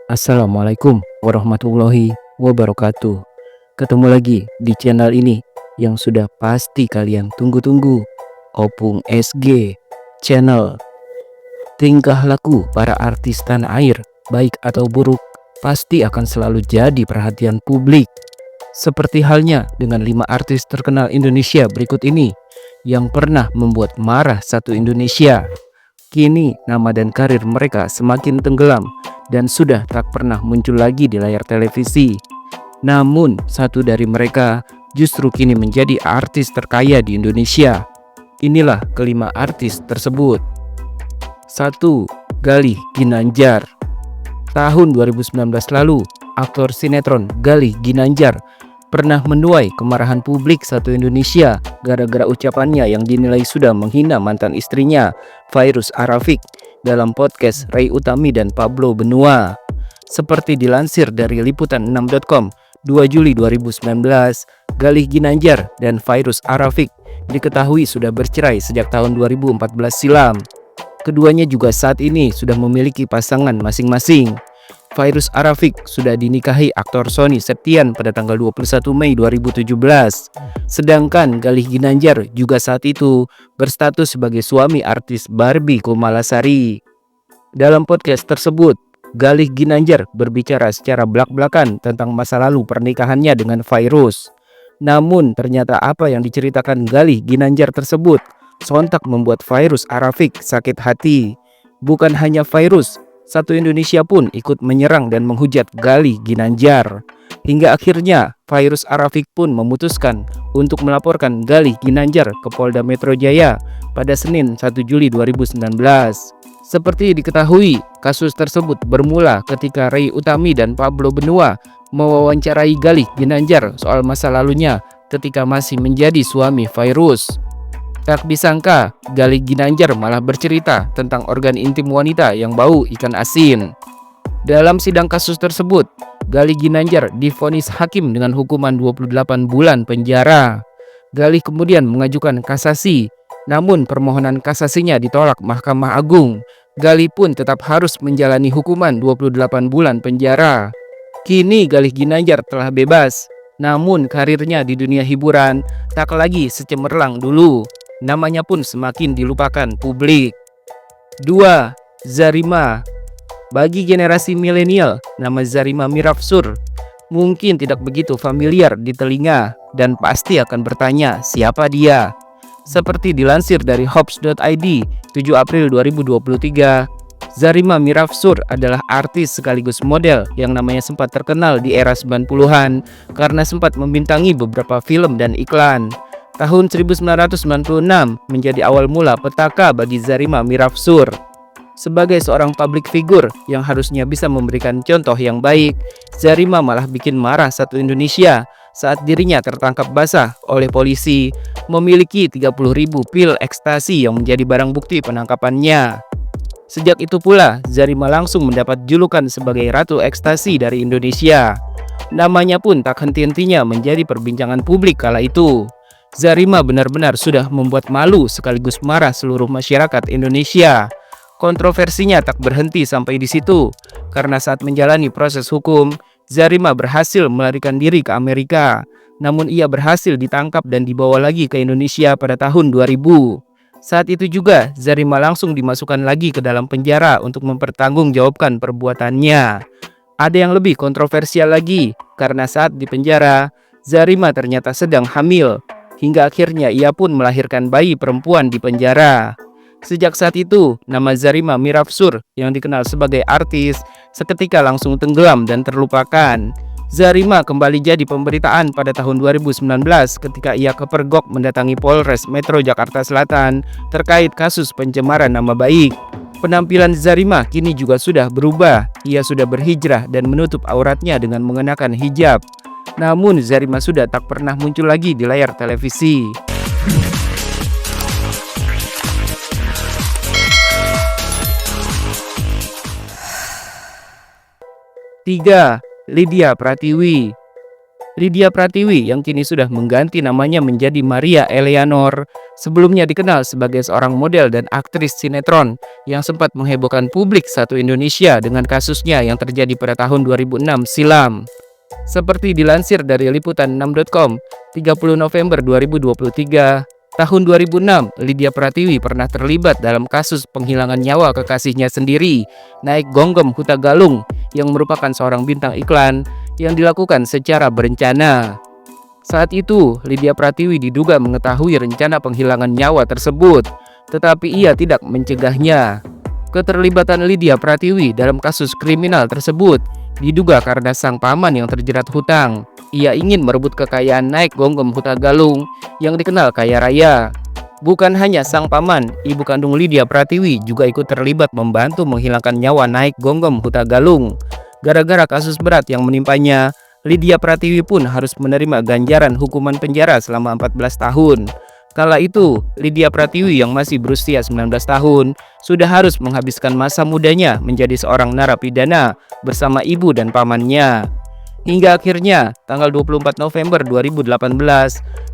Assalamualaikum warahmatullahi wabarakatuh. Ketemu lagi di channel ini yang sudah pasti kalian tunggu-tunggu, Opung SG Channel. Tingkah laku para artis tanah air, baik atau buruk, pasti akan selalu jadi perhatian publik. Seperti halnya dengan 5 artis terkenal Indonesia berikut ini yang pernah membuat marah satu Indonesia. Kini nama dan karir mereka semakin tenggelam dan sudah tak pernah muncul lagi di layar televisi. Namun satu dari mereka justru kini menjadi artis terkaya di Indonesia. Inilah kelima artis tersebut. 1. Galih Ginanjar. Tahun 2019 lalu, aktor sinetron Galih Ginanjar pernah menuai kemarahan publik satu Indonesia gara-gara ucapannya yang dinilai sudah menghina mantan istrinya, Fairuz Arafik, dalam podcast Ray Utami dan Pablo Benua. Seperti dilansir dari liputan6.com, 2 Juli 2019, Galih Ginanjar dan Fairuz Arafik diketahui sudah bercerai sejak tahun 2014 silam. Keduanya juga saat ini sudah memiliki pasangan masing-masing. Fairuz Arafik sudah dinikahi aktor Sony Septian pada tanggal 21 Mei 2017. Sedangkan Galih Ginanjar juga saat itu berstatus sebagai suami artis Barbie Kumalasari. Dalam podcast tersebut, Galih Ginanjar berbicara secara belak-belakan tentang masa lalu pernikahannya dengan Fairuz. Namun ternyata apa yang diceritakan Galih Ginanjar tersebut sontak membuat Fairuz Arafik sakit hati. Bukan hanya Fairuz, satu Indonesia pun ikut menyerang dan menghujat Galih Ginanjar. Hingga akhirnya Fairuz Arafik pun memutuskan untuk melaporkan Galih Ginanjar ke Polda Metro Jaya pada Senin 1 Juli 2019. Seperti diketahui, kasus tersebut bermula ketika Ray Utami dan Pablo Benua mewawancarai Galih Ginanjar soal masa lalunya ketika masih menjadi suami Fairuz. Tak disangka, Galih Ginanjar malah bercerita tentang organ intim wanita yang bau ikan asin. Dalam sidang kasus tersebut, Galih Ginanjar divonis hakim dengan hukuman 28 bulan penjara. Galih kemudian mengajukan kasasi, namun permohonan kasasinya ditolak Mahkamah Agung. Galih pun tetap harus menjalani hukuman 28 bulan penjara. Kini Galih Ginanjar telah bebas, namun karirnya di dunia hiburan tak lagi secemerlang dulu. Namanya pun semakin dilupakan publik. 2. Zarima. Bagi generasi milenial, nama Zarima Mirafsur mungkin tidak begitu familiar di telinga dan pasti akan bertanya siapa dia. Seperti dilansir dari Hops.id 7 April 2023, Zarima Mirafsur adalah artis sekaligus model yang namanya sempat terkenal di era 90-an karena sempat membintangi beberapa film dan iklan. Tahun 1996 menjadi awal mula petaka bagi Zarima Mirafsur. Sebagai seorang public figure yang harusnya bisa memberikan contoh yang baik, Zarima malah bikin marah satu Indonesia saat dirinya tertangkap basah oleh polisi memiliki 30.000 pil ekstasi yang menjadi barang bukti penangkapannya. Sejak itu pula, Zarima langsung mendapat julukan sebagai Ratu Ekstasi dari Indonesia. Namanya pun tak henti-hentinya menjadi perbincangan publik kala itu. Zarima benar-benar sudah membuat malu sekaligus marah seluruh masyarakat Indonesia. Kontroversinya tak berhenti sampai di situ, karena saat menjalani proses hukum, Zarima berhasil melarikan diri ke Amerika. Namun ia berhasil ditangkap dan dibawa lagi ke Indonesia pada tahun 2000. Saat itu juga Zarima langsung dimasukkan lagi ke dalam penjara untuk mempertanggungjawabkan perbuatannya. Ada yang lebih kontroversial lagi, karena saat di penjara, Zarima ternyata sedang hamil. Hingga akhirnya ia pun melahirkan bayi perempuan di penjara. Sejak saat itu, nama Zarima Mirafsur yang dikenal sebagai artis seketika langsung tenggelam dan terlupakan. Zarima kembali jadi pemberitaan pada tahun 2019 ketika ia kepergok mendatangi Polres Metro Jakarta Selatan terkait kasus pencemaran nama baik. Penampilan Zarima kini juga sudah berubah. Ia sudah berhijrah dan menutup auratnya dengan mengenakan hijab. Namun Zarima sudah tak pernah muncul lagi di layar televisi. 3. Lydia Pratiwi. Lydia Pratiwi yang kini sudah mengganti namanya menjadi Maria Eleanor, sebelumnya dikenal sebagai seorang model dan aktris sinetron yang sempat menghebohkan publik satu Indonesia dengan kasusnya yang terjadi pada tahun 2006 silam. Seperti dilansir dari liputan6.com, 30 November 2023, tahun 2006, Lydia Pratiwi pernah terlibat dalam kasus penghilangan nyawa kekasihnya sendiri, Naik Gonggom Hutagalung, yang merupakan seorang bintang iklan yang dilakukan secara berencana. Saat itu, Lydia Pratiwi diduga mengetahui rencana penghilangan nyawa tersebut, tetapi ia tidak mencegahnya. Keterlibatan Lydia Pratiwi dalam kasus kriminal tersebut diduga karena sang paman yang terjerat hutang. Ia ingin merebut kekayaan Naik Gonggom Hutagalung yang dikenal kaya raya. Bukan hanya sang paman, ibu kandung Lydia Pratiwi juga ikut terlibat membantu menghilangkan nyawa Naik Gonggom Hutagalung. Gara-gara kasus berat yang menimpanya, Lydia Pratiwi pun harus menerima ganjaran hukuman penjara selama 14 tahun. Kala itu, Lydia Pratiwi yang masih berusia 19 tahun sudah harus menghabiskan masa mudanya menjadi seorang narapidana bersama ibu dan pamannya. Hingga akhirnya, tanggal 24 November 2018,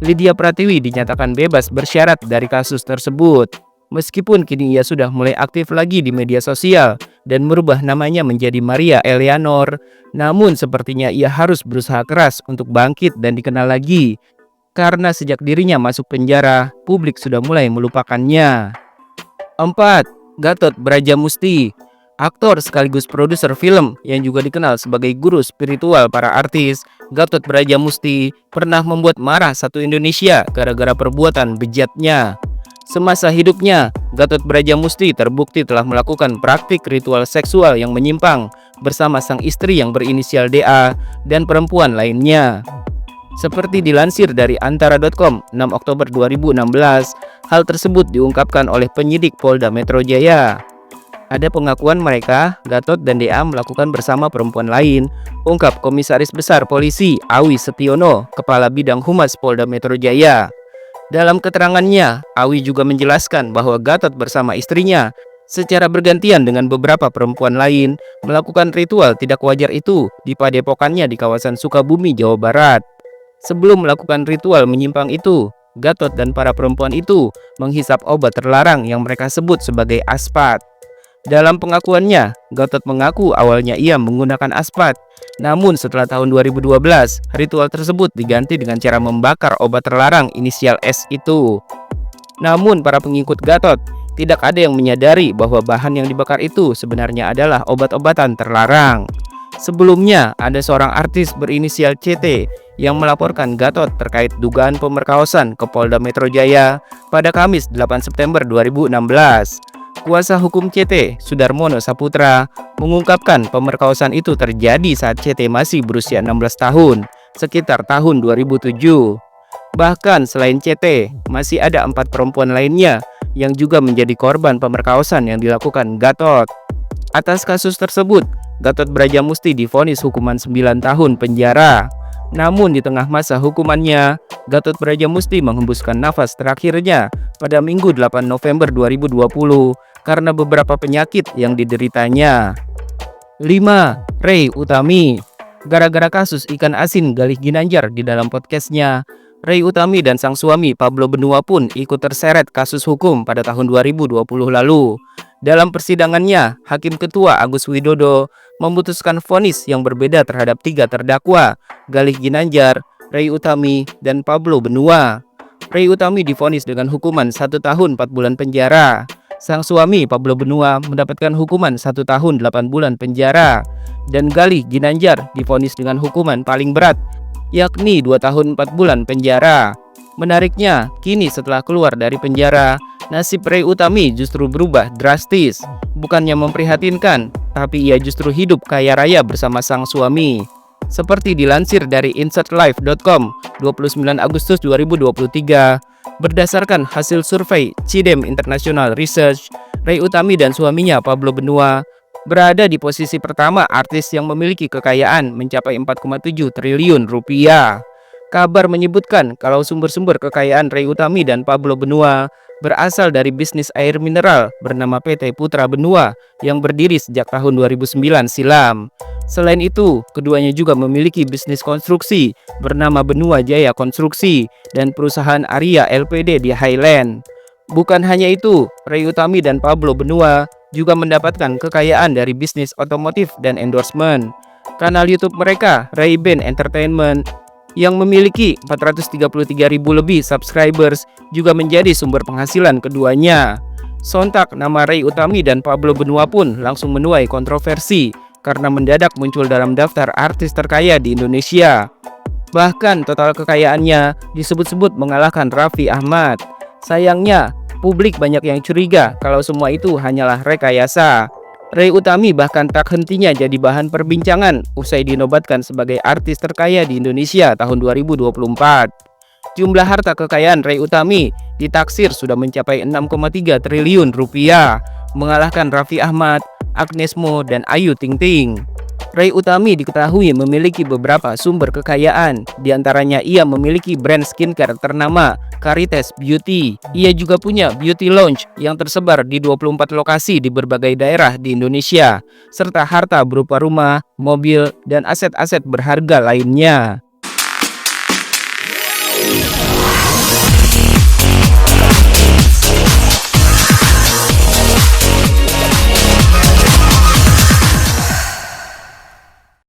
Lydia Pratiwi dinyatakan bebas bersyarat dari kasus tersebut. Meskipun kini ia sudah mulai aktif lagi di media sosial dan merubah namanya menjadi Maria Eleanor, namun sepertinya ia harus berusaha keras untuk bangkit dan dikenal lagi. Karena sejak dirinya masuk penjara, publik sudah mulai melupakannya. 4. Gatot Brajamusti, aktor sekaligus produser film yang juga dikenal sebagai guru spiritual para artis. Gatot Brajamusti pernah membuat marah satu Indonesia gara-gara perbuatan bejatnya. Semasa hidupnya, Gatot Brajamusti terbukti telah melakukan praktik ritual seksual yang menyimpang bersama sang istri yang berinisial DA dan perempuan lainnya. Seperti dilansir dari antara.com 6 Oktober 2016, hal tersebut diungkapkan oleh penyidik Polda Metro Jaya. Ada pengakuan mereka, Gatot dan DA melakukan bersama perempuan lain, ungkap Komisaris Besar Polisi Awi Setiono, Kepala Bidang Humas Polda Metro Jaya. Dalam keterangannya, Awi juga menjelaskan bahwa Gatot bersama istrinya secara bergantian dengan beberapa perempuan lain melakukan ritual tidak wajar itu di padepokannya di kawasan Sukabumi, Jawa Barat. Sebelum melakukan ritual menyimpang itu, Gatot dan para perempuan itu menghisap obat terlarang yang mereka sebut sebagai aspat. Dalam pengakuannya, Gatot mengaku awalnya ia menggunakan aspat. Namun setelah tahun 2012, ritual tersebut diganti dengan cara membakar obat terlarang inisial S itu. Namun para pengikut Gatot tidak ada yang menyadari bahwa bahan yang dibakar itu sebenarnya adalah obat-obatan terlarang. Sebelumnya, ada seorang artis berinisial CT yang melaporkan Gatot terkait dugaan pemerkosaan ke Polda Metro Jaya pada Kamis 8 September 2016. Kuasa hukum CT, Sudarmono Saputra, mengungkapkan pemerkosaan itu terjadi saat CT masih berusia 16 tahun, sekitar tahun 2007. Bahkan selain CT, masih ada 4 perempuan lainnya yang juga menjadi korban pemerkosaan yang dilakukan Gatot. Atas kasus tersebut, Gatot Brajamusti divonis hukuman 9 tahun penjara. Namun di tengah masa hukumannya, Gatot Brajamusti menghembuskan nafas terakhirnya pada Minggu 8 November 2020 karena beberapa penyakit yang dideritanya. 5. Ray Utami, gara-gara kasus ikan asin Galih Ginanjar di dalam podcastnya, Ray Utami dan sang suami Pablo Benua pun ikut terseret kasus hukum pada tahun 2020 lalu. Dalam persidangannya, Hakim Ketua Agus Widodo memutuskan vonis yang berbeda terhadap 3 terdakwa, Galih Ginanjar, Ray Utami, dan Pablo Benua. Ray Utami divonis dengan hukuman 1 tahun 4 bulan penjara. Sang suami Pablo Benua mendapatkan hukuman 1 tahun 8 bulan penjara. Dan Galih Ginanjar divonis dengan hukuman paling berat, yakni 2 tahun 4 bulan penjara. Menariknya, kini setelah keluar dari penjara, nasib Ray Utami justru berubah drastis. Bukannya memprihatinkan, tapi ia justru hidup kaya raya bersama sang suami. Seperti dilansir dari insertlife.com 29 Agustus 2023, berdasarkan hasil survei Cidem International Research, Ray Utami dan suaminya Pablo Benua berada di posisi pertama artis yang memiliki kekayaan mencapai 4,7 triliun rupiah. Kabar menyebutkan kalau sumber-sumber kekayaan Ray Utami dan Pablo Benua berasal dari bisnis air mineral bernama PT Putra Benua yang berdiri sejak tahun 2009 silam. Selain itu, keduanya juga memiliki bisnis konstruksi bernama Benua Jaya Konstruksi dan perusahaan Arya LPD di Highland. Bukan hanya itu, Ray Utami dan Pablo Benua juga mendapatkan kekayaan dari bisnis otomotif dan endorsement. Kanal YouTube mereka, Ray-Ban Entertainment, yang memiliki 433.000 lebih subscribers juga menjadi sumber penghasilan keduanya. Sontak nama Ray Utami dan Pablo Benua pun langsung menuai kontroversi karena mendadak muncul dalam daftar artis terkaya di Indonesia. Bahkan total kekayaannya disebut-sebut mengalahkan Raffi Ahmad. Sayangnya, publik banyak yang curiga kalau semua itu hanyalah rekayasa. Ray Utami bahkan tak hentinya jadi bahan perbincangan usai dinobatkan sebagai artis terkaya di Indonesia tahun 2024. Jumlah harta kekayaan Ray Utami ditaksir sudah mencapai 6,3 triliun rupiah, mengalahkan Raffi Ahmad, Agnes Mo, dan Ayu Ting Ting. Ray Utami diketahui memiliki beberapa sumber kekayaan, diantaranya ia memiliki brand skincare ternama Caritas Beauty. Ia juga punya beauty lounge yang tersebar di 24 lokasi di berbagai daerah di Indonesia, serta harta berupa rumah, mobil, dan aset-aset berharga lainnya.